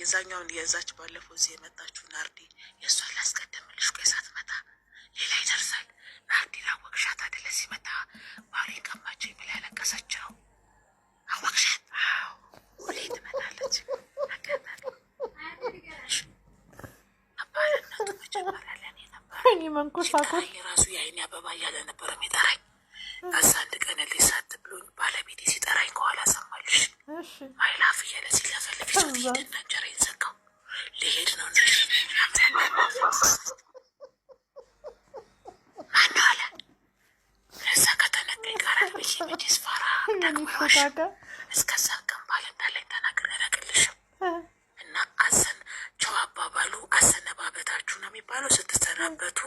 የዛኛውን የዛች ባለፈው እዚህ የመጣችሁ ናርዲ የእሷን ላስቀደምልሽ። ቆይ ሳትመጣ ሌላ ይደርሳል። ናርዲን አወቅሻት አይደለ? ሲመጣ ባሪ ቀማችኝ ብላ ያለቀሰችው አወቅሻት? ሁሌ ትመጣለች። አባልነቱ መጀመሪያ ለእኔ ነበር። ሲጠራኝ ራሱ የአይኔ አበባ እያለ ነበር የሚጠራኝ። እዛ አንድ ቀን ልጅ ሳት ብሎኝ ባለቤቴ ሲጠራኝ ከኋላ ሰማልሽ ማይላፍ እያለ ሲለፈልፍ ሶት ሄድና እንጀራዬን ዘጋው። ሊሄድ ነው ማነው አለ። እዛ ከተነቀኝ ጋራል ብዬ መቼስ ፈራ ደግሞ ይዋሽ። እስከዛ ቀን ባል እንዳለኝ ተናግሬ አላቅልሽም። እና አሰን ቸው አባባሉ አሰነባበታችሁ ነው የሚባለው። ስትሰናበቱ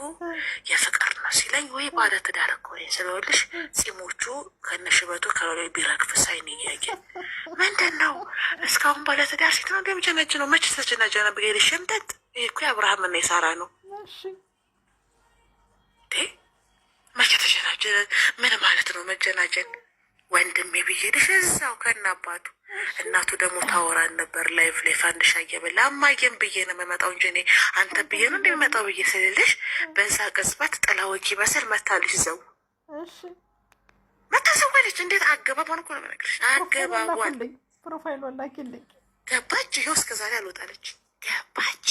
የፍቅር ነው ሲለኝ ወይ ባለ ትዳር እኮ ነኝ ስለወልሽ ጺሞቹ ከነሽበቱ ከላይ ቢረግፍ ሳይን እያየ ምንድን ነው እስካሁን ባለ ትዳር ሴት ነው እንደምጀነጅ ነው። መች ተጀናጀነ ብጌል ሸምጠጥ። ይህ እኮ የአብርሃምና የሳራ ነው። መቼ ተጀናጀነ? ምን ማለት ነው መጀናጀን? ወንድሜ ብዬልሽ እዛው ከናባቱ እናቱ ደግሞ ታወራን ነበር ላይፍ ላይ ፋንድሻ እየበላ አማየን ብዬ ነው የምመጣው እንጂ እኔ አንተ ብዬ ነው እንደሚመጣው ብዬ ስልልሽ በዛ ቅጽበት ጥላ ወኪ መሰል መታልሽ ዘው መታሰወለች። እንዴት አገባቧን እኮ ነው የምነግርሽ። አገባቧን ፕሮፋይሏን ላኪልኝ። ገባች። ይኸው እስከ ዛሬ አልወጣለች። ገባች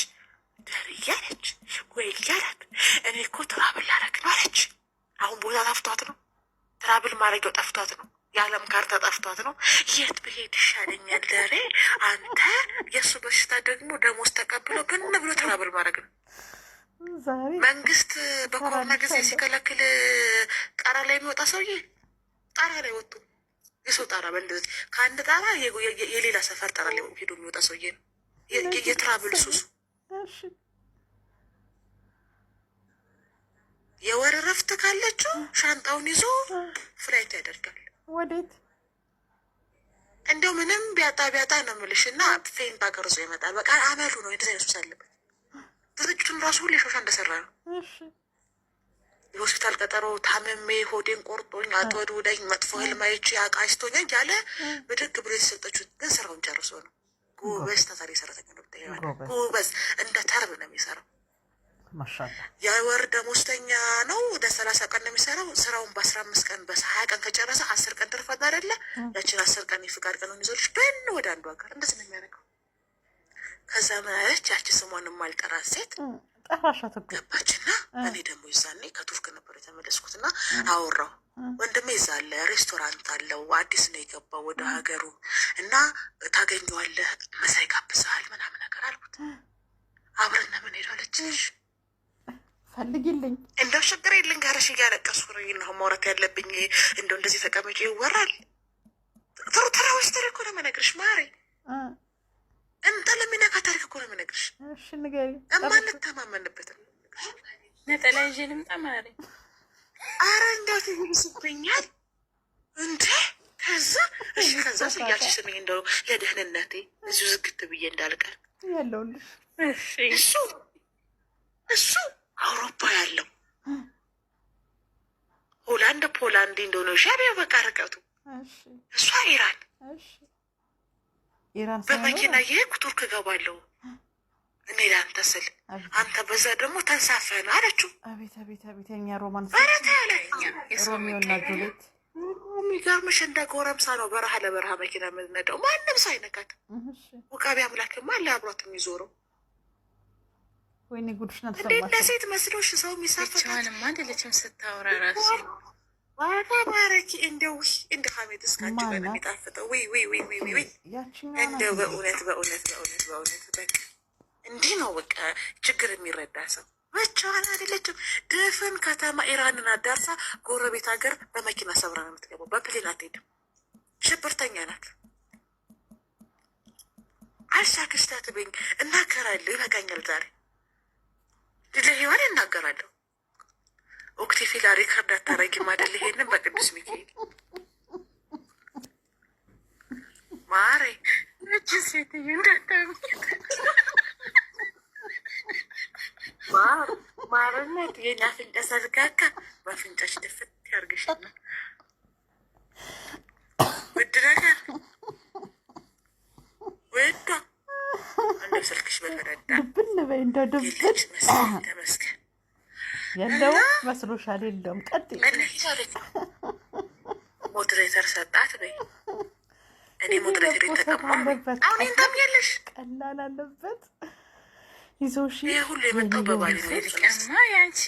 ደርያለች ወይ እያላት እኔ እኮ ትራብል ላረግ ነው አለች። አሁን ቦታ ጠፍቷት ነው። ትራብል ማድረጊያው ጠፍቷት ነው። የዓለም ካርታ ጠፍቷት ነው። የት ብሄድ ይሻለኛል ደሬ አንተ። የእሱ በሽታ ደግሞ ደሞዝ ተቀብሎ ብን ብሎ ትራብል ማድረግ ነው። መንግስት በኮሮና ጊዜ ሲከለክል ጣራ ላይ የሚወጣ ሰውዬ ጣራ ላይ ወጡ። የሰው ጣራ በእንደዚህ ከአንድ ጣራ የሌላ ሰፈር ጣራ ላይ ሄዶ የሚወጣ ሰውዬ ነው የትራብል ሱሱ። የወር እረፍት ካለችው ሻንጣውን ይዞ ፍላይት ያደርጋል። ወዴት? እንዲያው ምንም ቢያጣ ነው የምልሽ። እና ፌንት አገርዞ ይመጣል። በቃ አመሉ ነው። እንደዚህ አይነት ሱስ አለበት። ድርጅቱን ራሱ ሁሌ ሾሻ እንደሰራ ነው። የሆስፒታል ቀጠሮ ታምሜ ሆዴን ቆርጦኝ አጥወድውደኝ መጥፎ ህልም አይቼ አቃጅቶኝ እያለ ብድግ ብሎ የተሰጠችው ግን ስራውን ጨርሶ ነው። ጎበዝ ታታሪ ሰራተኛ ነው። ጎበዝ እንደ ተርብ ነው የሚሰራው። የወር ደሞዝተኛ ነው። ወደ 30 ቀን ነው የሚሰራው። ስራውን በ15 ቀን በ20 ቀን ከጨረሰ 10 ቀን ትርፋት አይደለ? ያችን 10 ቀን የፍቃድ ቀኑን ይዞልሽ በን ወደ አንዱ ሀገር እንደዚህ ነው የሚያደርገው። ከዛ መች ያቺ ስሟን የማልጠራት ሴት ገባችና እኔ ደግሞ ይዛኔ ከቱርክ ነበር የተመለስኩትና አወራው። ወንድሜ ይዛለ ሬስቶራንት አለው አዲስ ነው የገባው ወደ ሀገሩ እና ታገኘዋለህ፣ ምሳ ይጋብዝሃል ምናምን ነገር አልኩት። አብረን ምን ሄዳለችሽ ፈልጊልኝ እንደው ችግር የለኝ ጋርሽ እያለቀስኩ ነው ማውራት ያለብኝ። እንደው እንደዚህ ተቀመጪ ይወራል። ጥሩ ተራውስ ተረኮ ነው የምነግርሽ ማሬ። እንተ ለሚነካ ታሪክ እኮ ነው የምነግርሽ። እሺ ንገሪ። እማነት ተማመንበት ነጠላ ይዤ ልምጣ ማሬ። አረ እንደው ትይስብኛል እንዴ። ከዛ እሺ ከዛ ሲያልሽ ስሚኝ እንደው ለደህንነቴ እዚሁ ዝግት ብዬ እንዳልቀር ያለውልሽ። እሺ እሱ አውሮፓ ያለው ሆላንድ ፖላንድ ኢንዶኔዥያ ቢው በቃ ርቀቱ። እሷ ኢራን በመኪና የሄድኩ ቱርክ እገባለሁ እኔ ለአንተ ስል አንተ በዛ ደግሞ ተንሳፈን አለችው። አቤት አቤት አቤት የኛ ሮማን በረታ ያለኝ ሮሚዮና ጁሊየት። የሚገርምሽ እንደ ጎረምሳ ነው በረሃ ለበረሃ መኪና የምንነዳው ማንም ሳይነካት። ውቃቢ አምላክማ አለ አብሯት የሚዞረው። ወይኔ ጉድሽ ናት። እንደ ሴት መስሎሽ ሰው የሚሳፈጣት ብቻዋንማ አይደለችም ስታወራ ራሱ ባረኪ እንደው እንደ ሀሜት እስካንቺ ጋር ነው የሚጣፍጠው። ወይ እንደው በእውነት በቃ እንዲህ ነው በቃ ችግር የሚረዳ ሰው። ብቻዋን አይደለችም። ድፍን ከተማ ኢራንን አዳርሳ ጎረቤት ሀገር በመኪና ሰብራ ነው የምትገባው። በፕሌን አትሄድም። ሽብርተኛ ናት። አልሳክስታት ብኝ እናገራለሁ። ይበቃኛል ዛሬ ለህይዋን እናገራለሁ። ወቅት ፊላ ሪከርድ አታረጊም አይደል? ይሄንን በቅዱስ ሚካኤል ማሬ እቺ ሴትዮ እንዳታሚ ማርነት የኛ አፍንጫ ሰርጋካ በአፍንጫሽ ድፍት ያርግሽና ውድ ነገር ውዷ እንደ ስልክሽ በፈነዳ ድብን በይ እንደው ድብን ተመስገን። የለውም መስሎሻል? የለውም። ቀጥይ። ሞዴሬተር ሰጣት በይ። እኔ ሞዴሬተር የተቀማሁ አሁን እንታም ያለሽ ቀላል አለበት ይዞሽ ይሄ ሁሉ የመጣው በባል ነው። ቀማ ያንቺ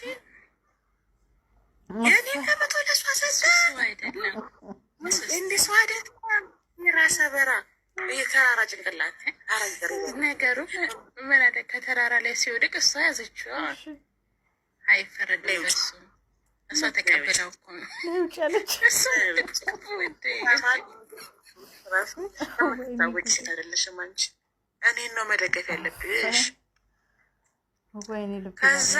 የኔ ከመቶ ለሷ ሰሰ አይደለም እንዴ ሰው አይደለም። የራሰ በራ የተራራ ጭንቅላት አራገሩ ነገሩ ምን አለ ከተራራ ላይ ሲወድቅ እሷ ያዘችው። አይፈረድም በሱ እሷ ተቀበለው እኮ ነው ለውጫለች። ታወቅሽ አይደለሽም አንቺ እኔን ነው መደገፍ ያለብሽ። ወይኔ ልብ ከዛ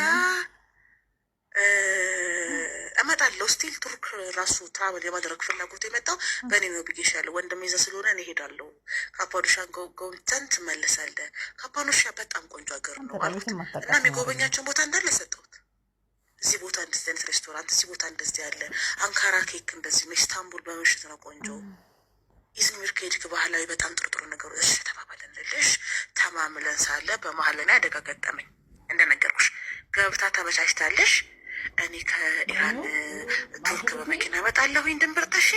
እመጣለሁ ስቲል ቱርክ ራሱ ትራቨል የማድረግ ፍላጎት የመጣው በእኔ ነው ብዬሻለሁ። ወንድሜ ይዘህ ስለሆነ እኔ እሄዳለሁ። ካፓዶሻን ጎብኝተን ትመለሳለህ። ካፓዶሻ በጣም ቆንጆ ሀገር ነው አልኩት እና የሚጎበኛቸውን ቦታ እንዳለ ሰጠሁት። እዚህ ቦታ እንደዚህ አይነት ሬስቶራንት፣ እዚህ ቦታ እንደዚህ ያለ አንካራ ኬክ እንደዚህ ነው። ኢስታንቡል በምሽት ነው ቆንጆ። ኢዝሚር ከሄድክ ባህላዊ በጣም ጥሩ ጥሩ ነገሮች እሺ ተባባልን። ልልሽ ተማምለን ሳለ በመሀል ላይ አደጋ ገጠመኝ። እንደነገርኩሽ ገብታ ተመቻችታለሽ። እኔ ከኢራን ቱርክ በመኪና እመጣለሁኝ ድንበር ተሽ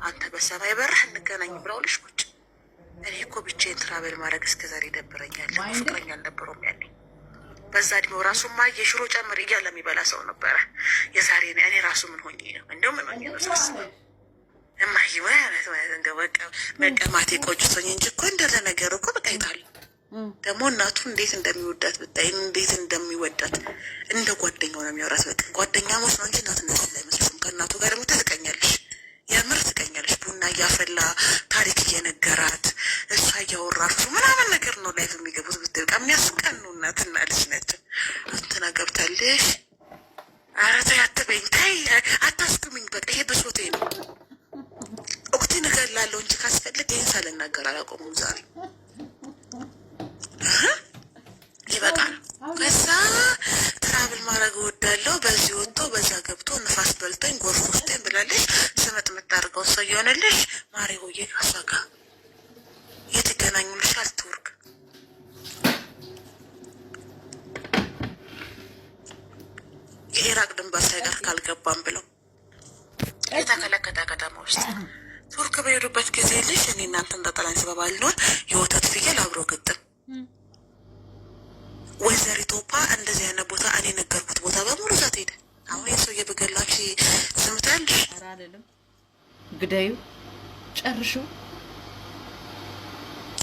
አንተ በሰማይ በረህ እንገናኝ ብለውልሽ ቁጭ። እኔ እኮ ብቻዬን ትራቨል ማድረግ እስከዛሬ ይደብረኛል። ፍቅረኛ አልነበረውም ያኔ። በዛ እድሜው ራሱ ማየ ሽሮ ጨምር እያለ የሚበላ ሰው ነበረ። የዛሬ እኔ ራሱ ምን ሆኜ ነው እንደው ምን ሆኜ ነው ሳስበው እማዬ ማለት እንደ መቀማቴ ቆጭቶኝ እንጂ እኮ እንደለ ነገር እኮ በቃ ይጣል። ደግሞ እናቱ እንዴት እንደሚወዳት ብታይ፣ እንዴት እንደሚወዳት እንደ ጓደኛው ነው የሚያወራት። በቃ ጓደኛሞች ነው እንጂ እናትነት አይመስልሽም። ከእናቱ ጋር ደግሞ ትቀኛለሽ፣ የምር ትቀኛለሽ። ቡና እያፈላ ታሪክ እየነገራት እሷ እያወራሹ ምናምን ነገር ነው ላይፍ የሚገቡት ብታይ። በቃ የሚያስቀኑ እናትና ልጅ ናቸው። እንትና ገብታለሽ፣ ኧረ ተይ አትበይኝ፣ ተይ አታስቁሚኝ። በቃ ይሄ ብሶቴ ነው። ኦክቲን እገላለሁ እንጂ ካስፈልግ ይህን ሳልናገር አላቆሙም ዛሬ ይበቃል። ከዛ ትራብል ማድረግ እወዳለሁ። በዚህ ወጥቶ በዛ ገብቶ ንፋስ በልቶኝ ጎርፍ ውስጤን ብላለች። ስመጥ የምታደርገው ሰው እየሆነልሽ ማሪ ሆዬ ከሷ ጋር የት ይገናኙልሻል? ቱርክ የኢራቅ ድንበር ሳይቀር ካልገባም ብለው የተከለከተ ከተማ ውስጥ ቱርክ በሄዱበት ጊዜ ልጅ እኔ እናንተ እንደጠላኝ ስበባል ኖር የወተት ፍየል አብሮ ግጥም ወይዘሪቶፓ እንደዚህ አይነት ቦታ እኔ ነገርኩት ቦታ በሙሉ ዛት ሄደ። አሁን የሰውዬ በገላች ስምታልሽ አራልም ግዳዩ ጨርሹ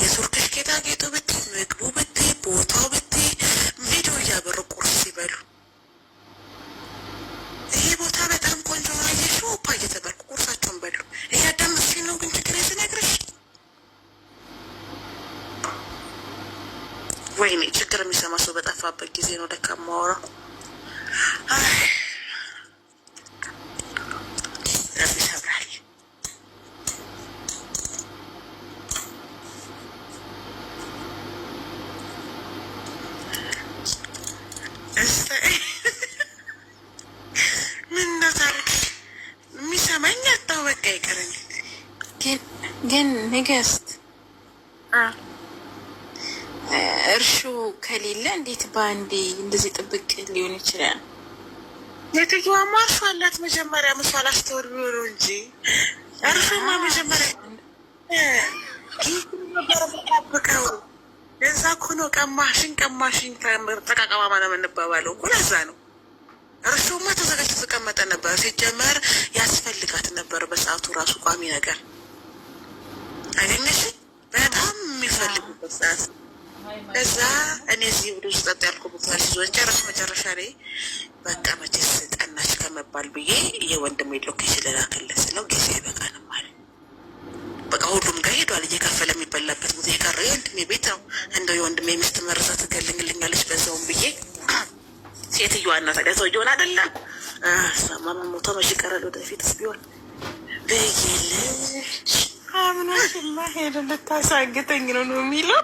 የቱርክሽ ጌጣጌጡ ብት ምግቡ ብት ቦታው ብት ቪዲዮ እያበሩ ቁርስ ሲበሉ ይሄ ቦታ በጣም ቆንጆ አየሽ ኦፓ እየተባልኩ ቁርሳቸውን በሉ። እያዳመጥሽኝ ነው ግን ችግር ስነግርሽ ወይኔ ችግር የሚሰማ ሰው በጠፋበት ጊዜ ነው ደካ ማወራው። ይሰብራል። ምን ነው ታሪክ የሚሰማኝ አጣው። በቃ ይቀረኝ ግን ንግስት እርሹ ከሌለ እንዴት በአንዴ እንደዚህ ጥብቅ ሊሆን ይችላል? የትኛዋ ማርሹ አላት? መጀመሪያ ምሳል አስተወር ቢሆኑ እንጂ እርሹማ መጀመሪያ ጠብቀው። ለዛ እኮ ነው ቀማሽኝ ተቃቀማማ ነው የምንባባለው እኮ ለዛ ነው። እርሹማ ተዘጋጅ ተቀመጠ ነበር። ሲጀመር ያስፈልጋት ነበር በሰዓቱ ራሱ ቋሚ ነገር አገኘሽ። በጣም የሚፈልጉበት ሰዓት እዛ እኔ እዚህ ብሎ ስጠጥ ያልኩበት ሲዞን ጨረስ መጨረሻ ላይ በቃ መቼስ ጠናች ከመባል ብዬ የወንድሜ ሎኬሽን ልላክለት ስለው ጊዜ አይበቃንም ማለት በቃ ሁሉም ጋር ሄዷል። እየከፈለ የሚበላበት ቦታ የቀረ የወንድሜ ቤት ነው። እንደው የወንድሜ ሚስት መረዛ ትገልኝልኛለች በዛውም ብዬ ሴትዮዋ እና ታዲያ ሰውየውን አይደለም ሰማማ ሞቶ መሽ ይቀራል ወደፊትስ ቢሆን ብዬልሽ አምናሽማ ሄደ ልታሳግተኝ ነው የሚለው